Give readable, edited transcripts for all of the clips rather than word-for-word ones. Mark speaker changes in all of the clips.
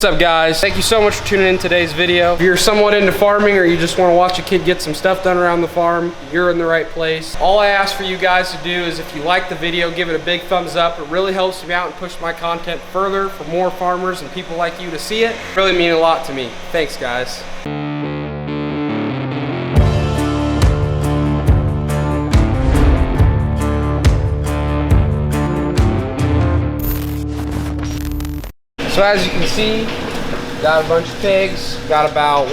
Speaker 1: What's up, guys? Thank you so much for tuning in today's video. If you're somewhat into farming or you just want to watch a kid get some stuff done around the farm, you're in the right place. All I ask for you guys to do is, if you like the video, give it a big thumbs up. It really helps me out and push my content further for more farmers and people like you to see it. It really means a lot to me. Thanks, guys. So as you can see, got a bunch of pigs. Got about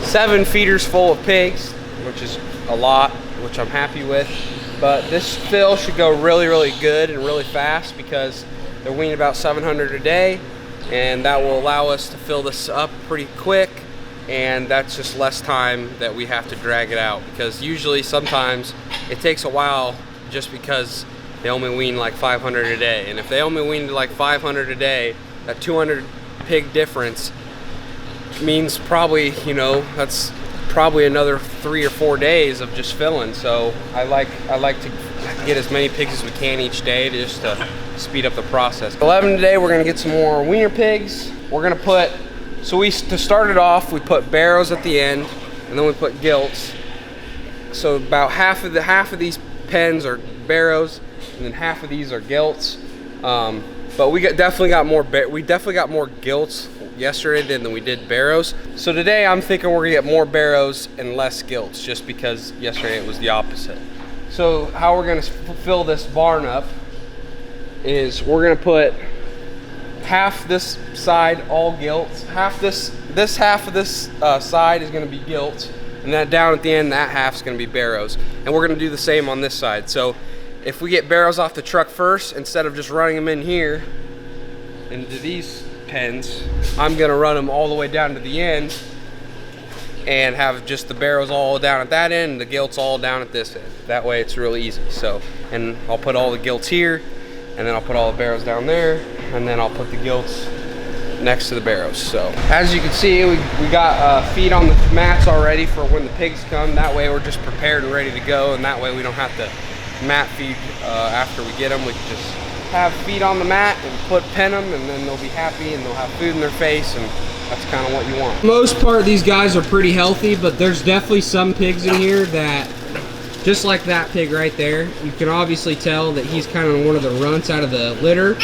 Speaker 1: 7 feeders full of pigs, which is a lot, which I'm happy with. But this fill should go really good and really fast because they're weaning about 700 a day, and that will allow us to fill this up pretty quick, and that's just less time that we have to drag it out, because usually sometimes it takes a while just because they only wean like 500 a day. And if they only wean like 500 a day, that 200 pig difference means probably, you know, that's probably another 3 or 4 days of just filling. So I like to get as many pigs as we can each day just to speed up the process. 11 today, we're gonna get some more wiener pigs. We're gonna put, to start it off, we put barrows at the end, and then we put gilts. So about half of these pens are barrows, and then half of these are gilts. But we definitely got more gilts yesterday than we did barrows. So today I'm thinking we're gonna get more barrows and less gilts, just because yesterday it was the opposite. So how we're gonna fill this barn up is we're gonna put half this side all gilts, half this half of this side is gonna be gilts, and then down at the end that half's gonna be barrows. And we're gonna do the same on this side. So if we get barrows off the truck first, instead of just running them in here into these pens, I'm gonna run them all the way down to the end and have just the barrows all down at that end and the gilts all down at this end. That way it's really easy. So, and I'll put all the gilts here, and then I'll put all the barrows down there, and then I'll put the gilts next to the barrows. So as you can see, we got feed on the mats already for when the pigs come. That way we're just prepared and ready to go, and that way we don't have to mat feed after we get them. We can just have feed on the mat and pen them, and then they'll be happy and they'll have food in their face, and that's kind of what you want. For the most part, these guys are pretty healthy, but there's definitely some pigs in here that, just like that pig right there, you can obviously tell that he's kind of one of the runts out of the litter,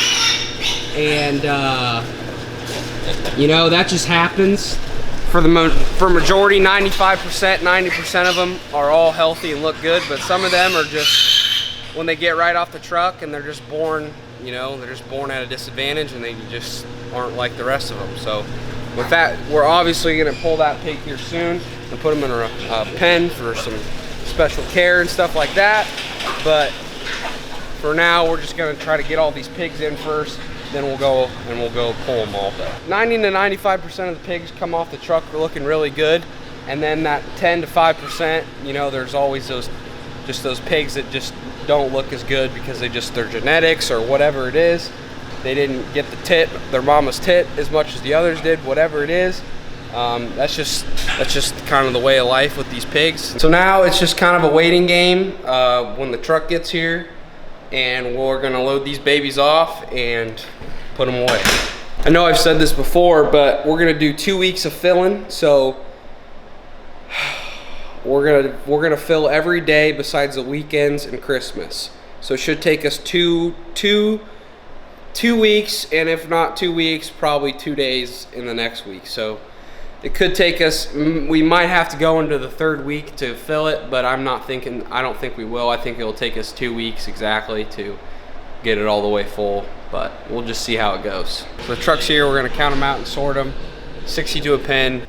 Speaker 1: and you know, that just happens. For majority, 95%, 90% of them are all healthy and look good, but some of them are just, when they get right off the truck and they're just born, you know, they're just born at a disadvantage and they just aren't like the rest of them. So with that, we're obviously gonna pull that pig here soon and put them in a pen for some special care and stuff like that. But for now, we're just gonna try to get all these pigs in first, then we'll go pull them all. 90 to 95% of the pigs come off the truck looking really good, and then that 10 to 5%, you know, there's always those pigs that just don't look as good because their genetics or whatever it is. They didn't get the tit, their mama's tit, as much as the others did, whatever it is. That's just kind of the way of life with these pigs. So now it's just kind of a waiting game when the truck gets here, and we're gonna load these babies off and put them away. I know I've said this before, but we're gonna do 2 weeks of filling. So we're gonna fill every day besides the weekends and Christmas. So it should take us two weeks, and if not 2 weeks, probably 2 days in the next week. So it could take us, we might have to go into the 3rd week to fill it, but I don't think we will. I think it'll take us 2 weeks exactly to get it all the way full, but we'll just see how it goes. So the truck's here, we're gonna count them out and sort them, 60 to a pen.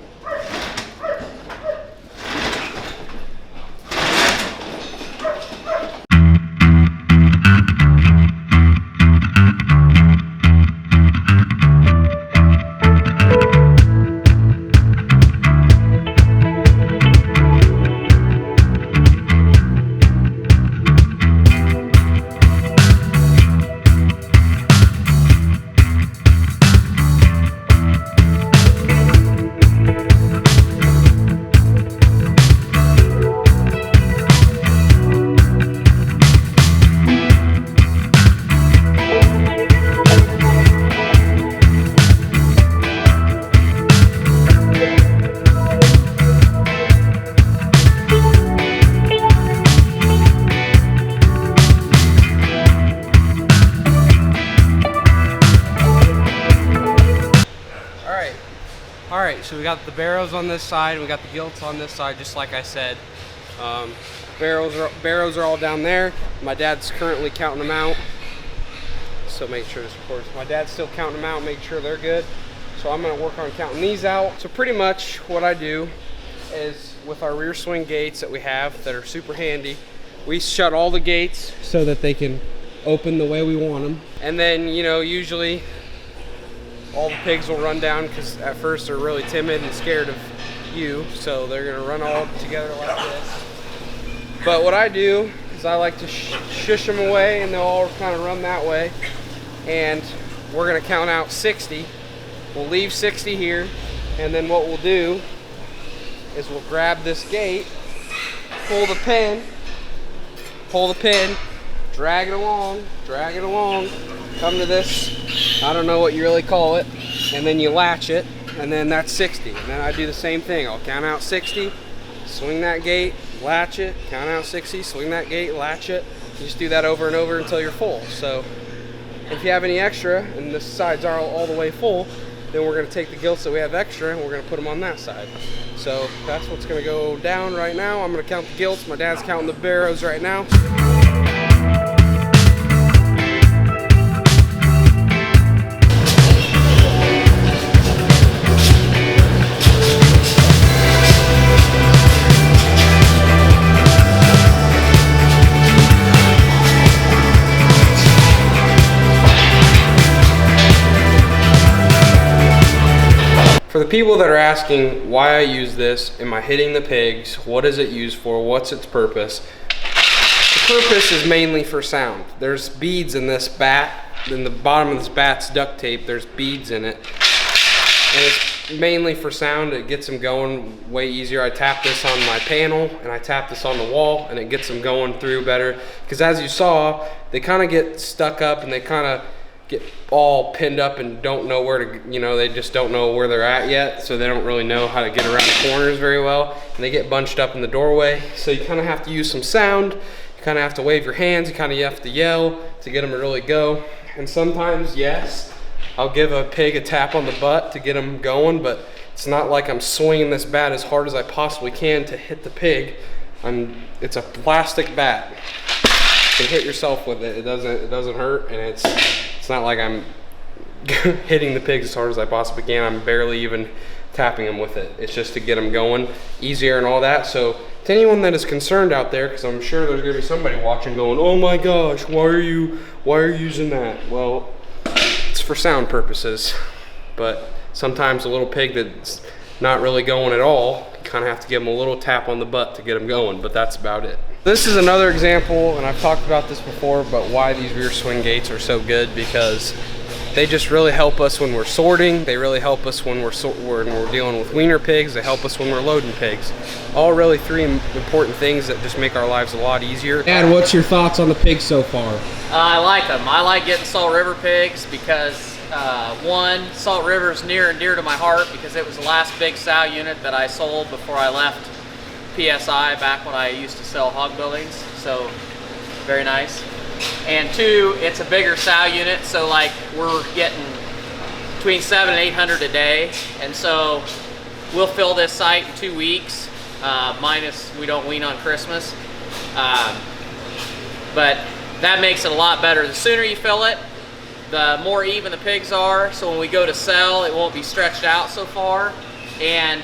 Speaker 1: So we got the barrows on this side, and we got the gilts on this side, just like I said. Barrows are all down there. My dad's currently counting them out. So make sure this records. My dad's still counting them out, making sure they're good. So I'm gonna work on counting these out. So pretty much what I do is with our rear swing gates that we have that are super handy, we shut all the gates so that they can open the way we want them. And then, you know, usually all the pigs will run down because at first they're really timid and scared of you. So they're gonna run all together like this. But what I do is I like to shush them away, and they'll all kind of run that way. And we're gonna count out 60. We'll leave 60 here, and then what we'll do is we'll grab this gate, pull the pin, drag it along, come to this, I don't know what you really call it, and then you latch it, and then that's 60. And then I do the same thing. I'll count out 60, swing that gate, latch it, count out 60, swing that gate, latch it. You just do that over and over until you're full. So if you have any extra and the sides are all the way full, then we're going to take the gilts that we have extra and we're going to put them on that side. So that's what's going to go down right now. I'm going to count the gilts. My dad's counting the barrows right now. For the people that are asking why I use this, am I hitting the pigs? What is it used for? What's its purpose? The purpose is mainly for sound. There's beads in this bat. In the bottom of this bat's duct tape, there's beads in it. And it's mainly for sound. It gets them going way easier. I tap this on my panel and I tap this on the wall and it gets them going through better. Because as you saw, they kind of get stuck up and they kind of get all pinned up and don't know where to, you know, they just don't know where they're at yet, so they don't really know how to get around the corners very well, and they get bunched up in the doorway. So you kind of have to use some sound, you kind of have to wave your hands, you kind of have to yell to get them to really go. And sometimes, yes, I'll give a pig a tap on the butt to get them going, but it's not like I'm swinging this bat as hard as I possibly can to hit the pig. It's a plastic bat. You can hit yourself with it. It doesn't hurt, and it's not like I'm hitting the pigs as hard as I possibly can. I'm barely even tapping them with it. It's just to get them going easier and all that. So to anyone that is concerned out there, because I'm sure there's gonna be somebody watching going, oh my gosh, why are you using that? Well, it's for sound purposes. But sometimes a little pig that's not really going at all, you kind of have to give them a little tap on the butt to get them going, but that's about it. This is another example, and I've talked about this before, but why these rear swing gates are so good, because they just really help us when we're sorting. They really help us when we're dealing with weaner pigs. They help us when we're loading pigs. All really three important things that just make our lives a lot easier. Dad, what's your thoughts on the pigs so far?
Speaker 2: I like them. I like getting Salt River pigs because one, Salt River is near and dear to my heart because it was the last big sow unit that I sold before I left PSI back when I used to sell hog buildings, so very nice. And two, it's a bigger sow unit, so like we're getting between 700 and 800 a day, and so we'll fill this site in 2 weeks, minus we don't wean on Christmas. But that makes it a lot better. The sooner you fill it, the more even the pigs are, so when we go to sell, it won't be stretched out so far. And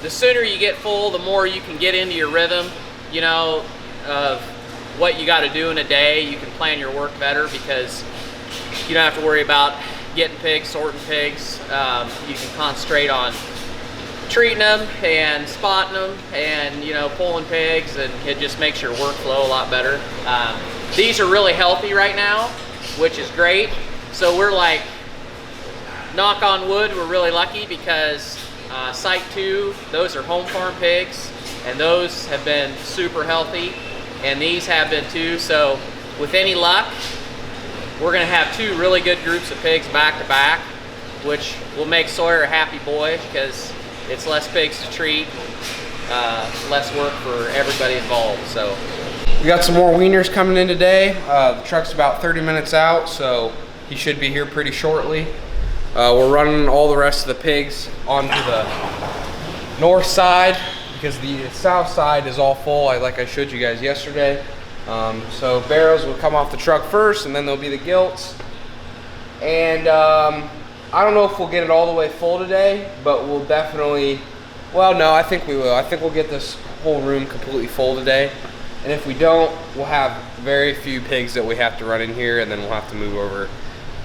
Speaker 2: the sooner you get full, the more you can get into your rhythm, you know, of what you got to do in a day. You can plan your work better because you don't have to worry about getting pigs, sorting pigs. You can concentrate on treating them and spotting them and, you know, pulling pigs, and it just makes your workflow a lot better. These are really healthy right now, which is great. So we're like, knock on wood, we're really lucky because Site 2, those are home farm pigs, and those have been super healthy, and these have been too. So with any luck, we're gonna have 2 really good groups of pigs back to back, which will make Sawyer a happy boy because it's less pigs to treat, less work for everybody involved. So
Speaker 1: we got some more weaners coming in today. The truck's about 30 minutes out, so he should be here pretty shortly. We're running all the rest of the pigs onto the north side because the south side is all full, like I showed you guys yesterday. So barrels will come off the truck first, and then there'll be the gilts. And I don't know if we'll get it all the way full today, but we'll definitely, well, no, I think we will. I think we'll get this whole room completely full today. And if we don't, we'll have very few pigs that we have to run in here, and then we'll have to move over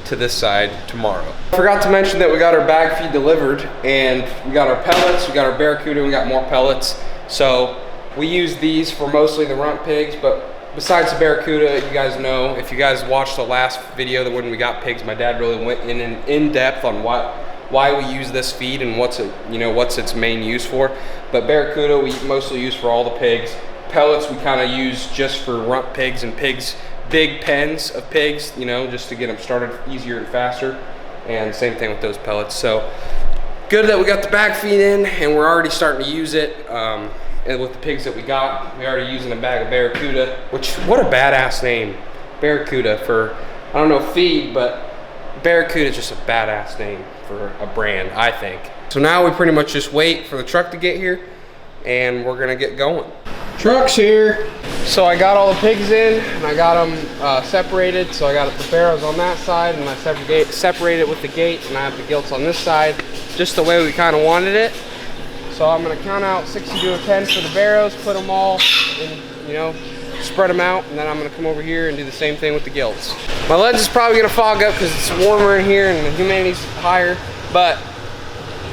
Speaker 1: to this side tomorrow. I forgot to mention that we got our bag feed delivered, and we got our pellets, we got our Barracuda, we got more pellets. So we use these for mostly the runt pigs, but besides the Barracuda, you guys know, if you guys watched the last video that when we got pigs, my dad really went in depth on why we use this feed and what's its main use for. But Barracuda we mostly use for all the pigs. Pellets we kind of use just for runt pigs and big pens of pigs, just to get them started easier and faster. And same thing with those pellets. So good that we got the bag feed in, and we're already starting to use it. And with the pigs that we already using a bag of Barracuda, which, what a badass name. Barracuda for, I don't know, feed, but Barracuda is just a badass name for a brand, I think. So now we pretty much just wait for the truck to get here, and we're gonna get going. Truck's here. So I got all the pigs in, and I got them separated. So I got the barrels on that side, and I separated with the gate, and I have the gilts on this side, just the way we kind of wanted it. So I'm gonna count out 60 to a 10 for the barrows, put them all in, spread them out, and then I'm gonna come over here and do the same thing with the gilts. My lens is probably gonna fog up because it's warmer in here and the humidity's higher, but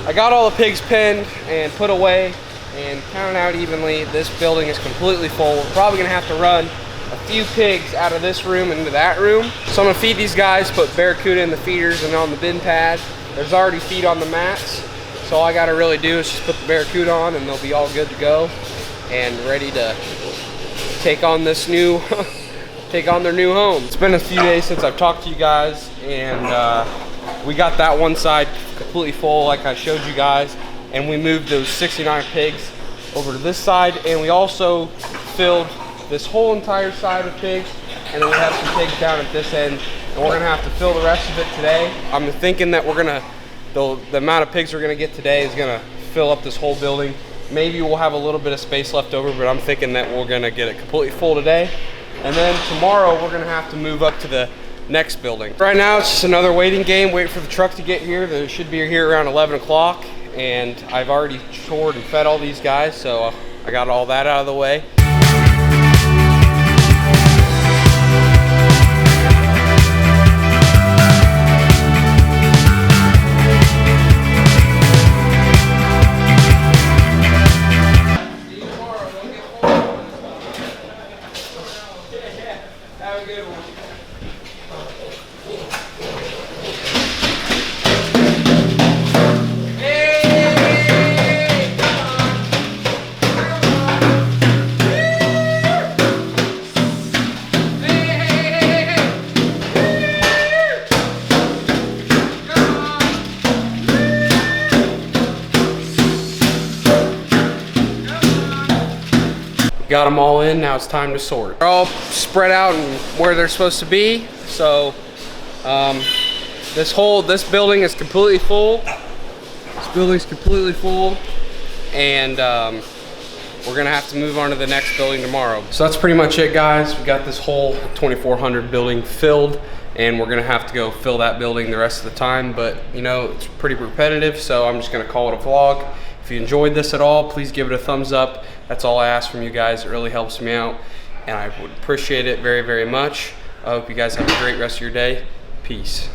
Speaker 1: I got all the pigs pinned and put away and counted out evenly. This building is completely full. We're probably gonna have to run a few pigs out of this room and into that room. So I'm gonna feed these guys, put Barracuda in the feeders and on the bin pad. There's already feed on the mats. So all I gotta really do is just put the Barracuda on, and they'll be all good to go and ready to take on this new, take on their new home. It's been a few days since I've talked to you guys, and we got that one side completely full like I showed you guys, and we moved those 69 pigs over to this side, and we also filled this whole entire side with pigs, and then we have some pigs down at this end, and we're gonna have to fill the rest of it today. I'm thinking that we're gonna, the amount of pigs we're gonna get today is gonna fill up this whole building. Maybe we'll have a little bit of space left over, but I'm thinking that we're gonna get it completely full today. And then tomorrow we're gonna have to move up to the next building. Right now it's just another waiting game, wait for the truck to get here. They should be here around 11 o'clock, and I've already shored and fed all these guys, so I got all that out of the way. Got them all in, now it's time to sort. They're all spread out and where they're supposed to be. So this building is completely full. This building's completely full, and we're gonna have to move on to the next building tomorrow. So that's pretty much it, guys. We got this whole 2400 building filled, and we're gonna have to go fill that building the rest of the time, but it's pretty repetitive, so I'm just gonna call it a vlog. If you enjoyed this at all, please give it a thumbs up. That's all I ask from you guys. It really helps me out, and I would appreciate it very, very much. I hope you guys have a great rest of your day. Peace.